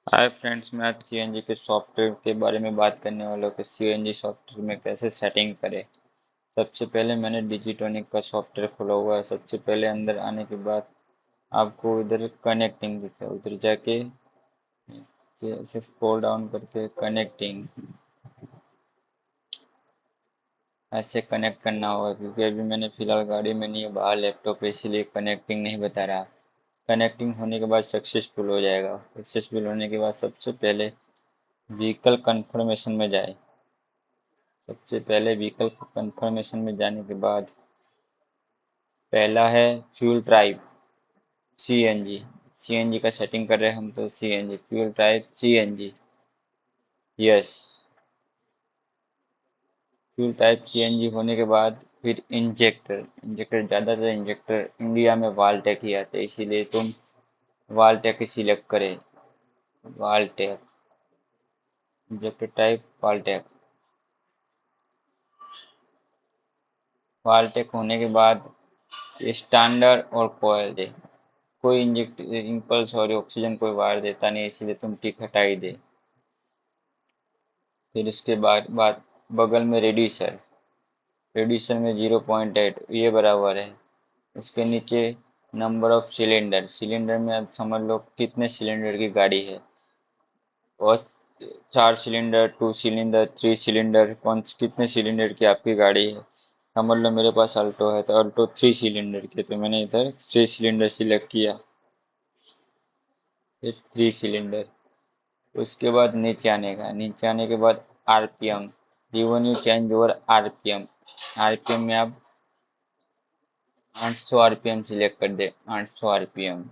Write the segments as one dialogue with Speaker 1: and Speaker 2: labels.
Speaker 1: Hi friends, मैं आज CNG के सॉफ्टवेयर के बारे में बात करने वाला हूँ कि सीएनजी सॉफ्टवेयर में कैसे सेटिंग करें। सबसे पहले मैंने डिजिटोनिक का सॉफ्टवेयर खोला हुआ है। सबसे पहले अंदर आने के बाद आपको इधर कनेक्टिंग दिखता है, उधर जाके से स्क्रॉल डाउन करके कनेक्टिंग ऐसे कनेक्ट करना होगा, क्योंकि अभी मैंने फिलहाल गाड़ी में नहीं है, बाहर लैपटॉप है, इसीलिए कनेक्टिंग नहीं बता रहा। कनेक्टिंग होने के बाद सक्सेसफुल हो जाएगा। सक्सेसफुल होने के बाद सबसे पहले व्हीकल कंफर्मेशन में जाए। सबसे पहले व्हीकल कंफर्मेशन में जाने के बाद पहला है फ्यूल टाइप सीएनजी। सीएनजी का सेटिंग कर रहे हैं हम, तो CNG fuel type CNG. Yes, fuel type CNG होने के बाद फिर इंजेक्टर। इंजेक्टर ज़्यादातर इंजेक्टर इंडिया में वाल्टेक ही आते हैं, इसीलिए तुम वाल्टेक ही सिलेक्ट करें। वाल्टेक इंजेक्टर टाइप वाल्टेक। वाल्टेक होने के बाद स्टैंडर्ड और कोयल दे। कोई इंजेक्ट इम्पल्स और ऑक्सीजन कोई वायर देता नहीं, इसलिए तुम टिक हटा ही दे। फिर उसके बाद बगल में रेड्यूसर। रेड्यूसर में 0.8 ये बराबर है। उसके नीचे नंबर ऑफ सिलेंडर। सिलेंडर में आप समझ लो कितने सिलेंडर की गाड़ी है। और 4 सिलेंडर, 2 सिलेंडर, 3 सिलेंडर, कौन कितने सिलेंडर की आपकी गाड़ी है। समझ लो मेरे पास अल्टो है, तो अल्टो 3 सिलेंडर की है, तो मैंने इधर 3 सिलेंडर सिलेक्ट किया। फिर 3 सिलेंडर। उसके बाद नीचे आने का, नीचे आने के बाद RPM. Given you change over RPM. RPM में आप 800 आरपीएम सिलेक्ट कर दे। 800 आरपीएम।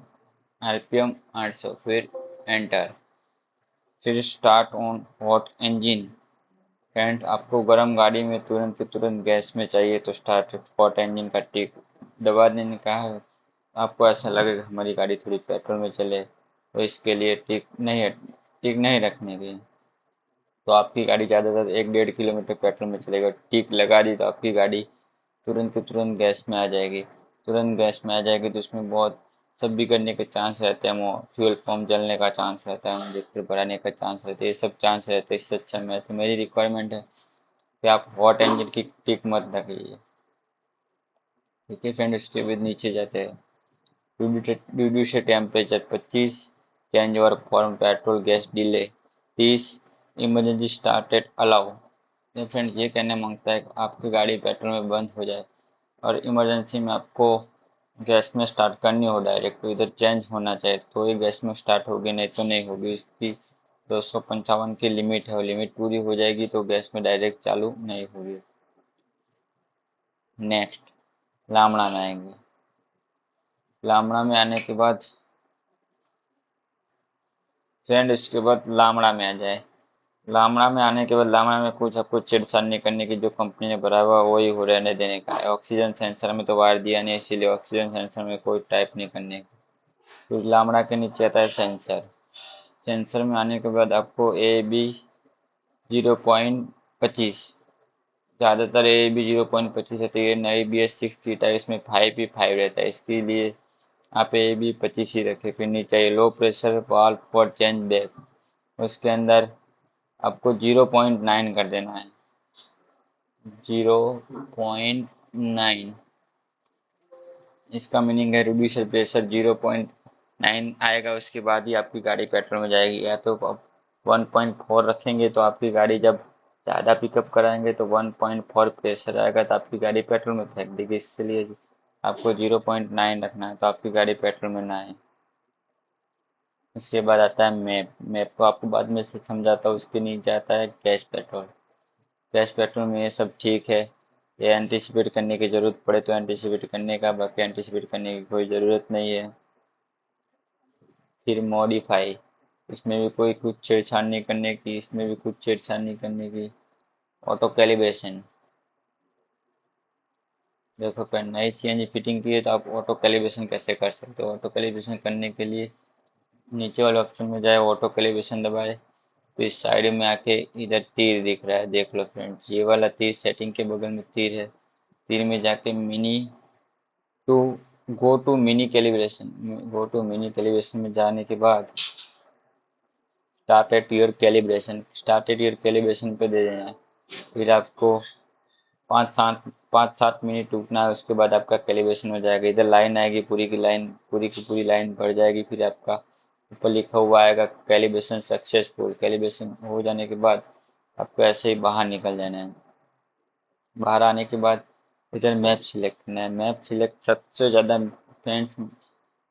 Speaker 1: आरपीएम 800, फिर एंटर। फिर start on hot engine. Friend, आपको गर्म गाड़ी में तुरंत के तुरंत गैस में चाहिए तो स्टार्ट हॉट इंजन का टिक दबा देने का है। आपको ऐसा लगेगा हमारी गाड़ी थोड़ी पेट्रोल में चले, तो इसके लिए टिक नहीं रखने की। तो आपकी गाड़ी ज़्यादातर 1-1.5 किलोमीटर पेट्रोल में चलेगा। टिक लगा दी तो आपकी गाड़ी तुरंत के तुरंत गैस में आ जाएगी। तुरंत गैस में आ जाएगी तो उसमें बहुत सब बिगड़ने के चांस रहते हैं। फ्यूल पंप जलने का चांस रहता है, इंजेक्टर बढ़ाने का चांस रहता है, ये सब चांस रहते हैं। इससे अच्छा मैं तो मेरी रिक्वायरमेंट है कि आप हॉट इंजन की टिक मत रखिए। ठीक है फ्रेंड, इसके बाद नीचे जाते हैं। Reduce temperature 25। Change over form petrol gas delay 30। Emergency started allow. Friends, ये कहने मांगता है कि आपकी गाड़ी पेट्रोल में बंद हो जाए और इमरजेंसी में आपको गैस में स्टार्ट करनी हो डायरेक्ट, तो इधर चेंज होना चाहिए, तो ये गैस में स्टार्ट होगी, नहीं तो नहीं होगी। इसकी 255 की लिमिट है, और लिमिट पूरी हो जाएगी तो गैस में डायरेक्ट चालू नहीं होगी। नेक्स्ट, लामड़ा में आएंगे। लामड़ा में आने के बाद फ्रेंड, इसके बाद लामड़ा में आ जाए। लामड़ा में आने के बाद लामड़ा में कुछ आपको छेड़छाड़ नहीं करने की, जो कंपनी ने भरा हुआ वही हो रहने देने का है। ऑक्सीजन सेंसर में तो वायर दिया नहीं, इसीलिए ऑक्सीजन सेंसर में कोई टाइप नहीं करने का। फिर लामड़ा के नीचे आता है सेंसर। सेंसर में आने के बाद आपको AB 0.25, ज़्यादातर AB 0.25 है, तो ये नई BS6 थीटा है, इसमें 5 ही 5 रहता है, इसके लिए आप AB 25 ही रखें। फिर नीचे low pressure valve for change back. उसके अंदर आपको 0.9 कर देना है। 0.9, इसका मीनिंग है रिड्यूसर प्रेशर 0.9 आएगा, उसके बाद ही आपकी गाड़ी पेट्रोल में जाएगी। या तो आप 1.4 रखेंगे तो आपकी गाड़ी जब ज़्यादा पिकअप कराएंगे तो 1.4 प्रेशर आएगा, तो आपकी गाड़ी पेट्रोल में फेंक देगी। इसलिए आपको 0.9 रखना है, तो आपकी गाड़ी पेट्रोल में ना आए। उसके बाद आता है मैप। मैप को आपको बाद में से समझाता हूँ। उसके नीचे आता है गैस पेट्रोल। गैस पेट्रोल में ये सब ठीक है। ये एंटिसिपेट करने की ज़रूरत पड़े तो एंटिसिपेट करने का, बाकी एंटिसिपेट करने की कोई ज़रूरत नहीं है। फिर मॉडिफाई, इसमें भी कोई कुछ छेड़छाड़ नहीं करने की, इसमें भी कुछ छेड़छाड़ नहीं करने की। ऑटो कैलिब्रेशन, देखो फ्रेंड, नई सीएनजी फिटिंग की है तो आप ऑटो कैलिब्रेशन कैसे कर सकते हो। ऑटो कैलिब्रेशन करने के लिए नीचे वाले ऑप्शन में जाए, ऑटो कैलिब्रेशन दबाए, फिर साइड में आके इधर तीर दिख रहा है, देख लो फ्रेंड्स, ये वाला तीर सेटिंग के बगल में तीर है। तीर में जाके mini to go to mini calibration में जाने के बाद started your calibration, started your calibration पे दे देना है। फिर आपको 5-7 मिनट रुकना है, उसके बाद आपका कैलिब्रेशन हो जाएगा। इधर लाइन आएगी, पूरी की लाइन, पूरी की पूरी लाइन भर जाएगी। फिर आपका ऊपर लिखा हुआ आएगा कैलिब्रेशन सक्सेसफुल। कैलिब्रेशन हो जाने के बाद आपको ऐसे ही बाहर निकल जाना है। बाहर आने के बाद इधर मैप सिलेक्ट करना है। मैप सिलेक्ट सबसे ज़्यादा फ्रेंड्स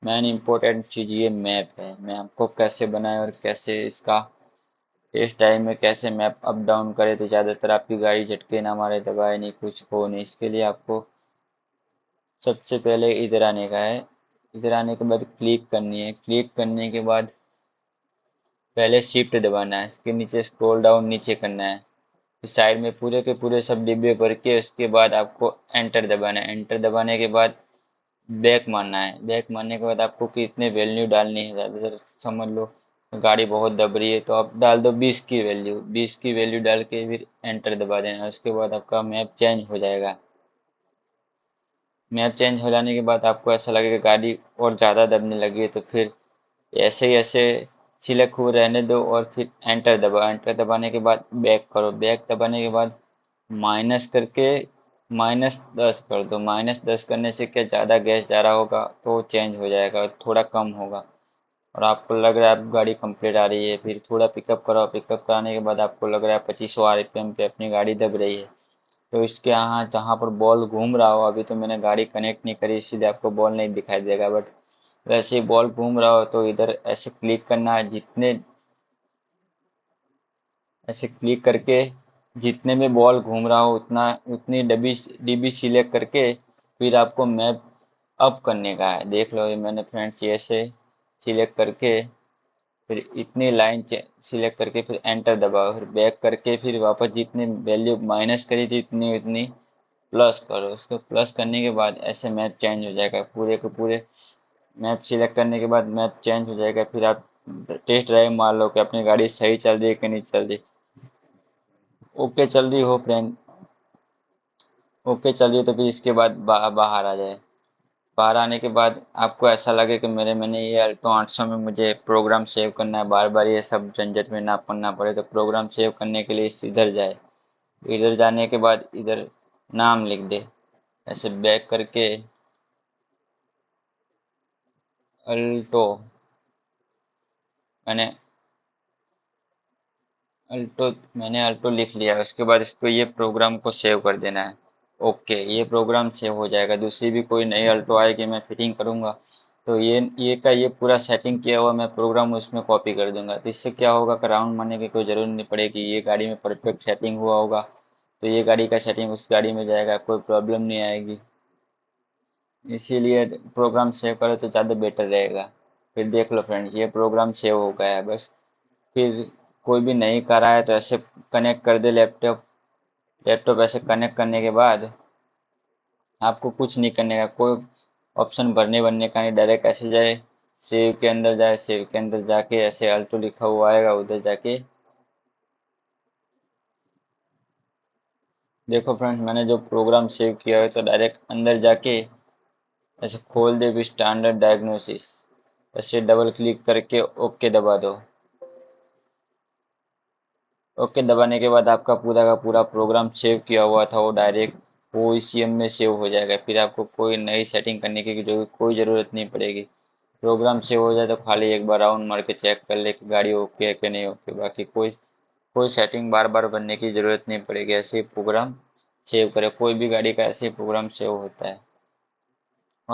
Speaker 1: मेन इम्पोर्टेंट चीज़ ये मैप है। मैप को कैसे बनाए और कैसे इसका इस टाइम में कैसे मैप अप डाउन करे तो ज़्यादातर आपकी गाड़ी झटके ना मारे, दबाए नहीं, कुछ हो नहीं। इसके लिए आपको सबसे पहले इधर आने का है। इधर आने के बाद क्लिक करनी है। क्लिक करने के बाद पहले शिफ्ट दबाना है, इसके नीचे स्क्रॉल डाउन नीचे करना है। फिर साइड में पूरे के पूरे सब डिब्बे भर के उसके बाद आपको एंटर दबाना है। एंटर दबाने के बाद बैक मारना है। बैक मारने के बाद आपको कितने वैल्यू डालनी है, ज़्यादातर समझ लो गाड़ी बहुत दब रही है तो आप डाल दो 20 की वैल्यू। 20 की वैल्यू डाल के फिर एंटर दबा देना। उसके बाद आपका मैप चेंज हो जाएगा। मैप चेंज हो जाने के बाद आपको ऐसा लगेगा गाड़ी और ज़्यादा दबने लगी है तो फिर ऐसे ही ऐसे सिलेक्ट हो रहने दो और फिर एंटर दबाओ। एंटर दबाने के बाद बैक करो। बैक दबाने के बाद माइनस करके -10 कर दो। -10 करने से क्या ज़्यादा गैस जा रहा होगा तो चेंज हो जाएगा, थोड़ा कम होगा और आपको लग रहा है आप गाड़ी कंप्लीट आ रही है। फिर थोड़ा पिकअप करो। पिकअप कराने के बाद आपको लग रहा है 2500 आरपीएम पे अपनी गाड़ी दब रही है तो इसके यहाँ जहाँ पर बॉल घूम रहा हो, अभी तो मैंने गाड़ी कनेक्ट नहीं करी इसलिए आपको बॉल नहीं दिखाई देगा, बट वैसे ही बॉल घूम रहा हो तो इधर ऐसे क्लिक करना है। जितने ऐसे क्लिक करके जितने में बॉल घूम रहा हो उतना उतनी डबी डीबी सिलेक्ट करके फिर आपको मैप अप करने का है। देख लो ये मैंने फ्रेंड्स ऐसे सिलेक्ट करके फिर इतनी लाइन सिलेक्ट करके फिर एंटर दबाओ। फिर बैक करके फिर वापस जितनी वैल्यू माइनस करी थी उतनी उतनी प्लस करो। उसको प्लस करने के बाद ऐसे मैप चेंज हो जाएगा। पूरे के पूरे मैप सिलेक्ट करने के बाद मैप चेंज हो जाएगा। फिर आप टेस्ट ड्राइव मार लो कि अपनी गाड़ी सही चल रही है कि नहीं चल रही। ओके चल रही हो फ्रेंड, ओके चल रही है तो फिर इसके बाद बाहर आ जाए। बाहर आने के बाद आपको ऐसा लगे कि मैंने ये अल्टो 800 में मुझे प्रोग्राम सेव करना है, बार बार ये सब झंझट में ना पड़ना पड़े, तो प्रोग्राम सेव करने के लिए इधर जाए। इधर जाने के बाद इधर नाम लिख दे, ऐसे बैक करके अल्टो, मैंने मैंने अल्टो लिख लिया। उसके बाद इसको ये प्रोग्राम को सेव कर देना है। ओके, ये प्रोग्राम सेव हो जाएगा। दूसरी भी कोई नई अल्टो आएगी मैं फिटिंग करूंगा तो ये पूरा सेटिंग किया हुआ मैं प्रोग्राम उसमें कॉपी कर दूंगा। तो इससे क्या होगा कि राउंड मारने की कोई जरूरत नहीं पड़ेगी। ये गाड़ी में परफेक्ट सेटिंग हुआ होगा तो ये गाड़ी का सेटिंग उस गाड़ी में जाएगा, कोई प्रॉब्लम नहीं आएगी। इसीलिए प्रोग्राम सेव करो तो ज़्यादा बेटर रहेगा। फिर देख लो फ्रेंड्स ये प्रोग्राम सेव हो गया है। बस फिर कोई भी नई कार आए तो ऐसे कनेक्ट कर दे लैपटॉप। लैपटॉप ऐसे कनेक्ट करने के बाद आपको कुछ नहीं करने का, कोई ऑप्शन भरने बनने का नहीं। डायरेक्ट ऐसे जाए, सेव के अंदर जाए, सेव के अंदर जाके ऐसे अल्टो लिखा हुआ आएगा, उधर जाके देखो फ्रेंड्स मैंने जो प्रोग्राम सेव किया है तो डायरेक्ट अंदर जाके ऐसे खोल दे भी स्टैंडर्ड डायग्नोसिस, ऐसे डबल क्लिक करके ओके दबा दो। ओके दबाने के बाद आपका पूरा का पूरा प्रोग्राम सेव किया हुआ था वो डायरेक्ट वो ईसीएम में सेव हो जाएगा। फिर आपको कोई नई सेटिंग करने की जो कोई ज़रूरत नहीं पड़ेगी। प्रोग्राम सेव हो जाए तो खाली एक बार राउंड मार के चेक कर ले कि गाड़ी ओके है कि नहीं ओके। बाकी कोई कोई सेटिंग बार बार बनने की ज़रूरत नहीं पड़ेगी। ऐसे ही प्रोग्राम सेव करें, कोई भी गाड़ी का ऐसे ही प्रोग्राम सेव होता है।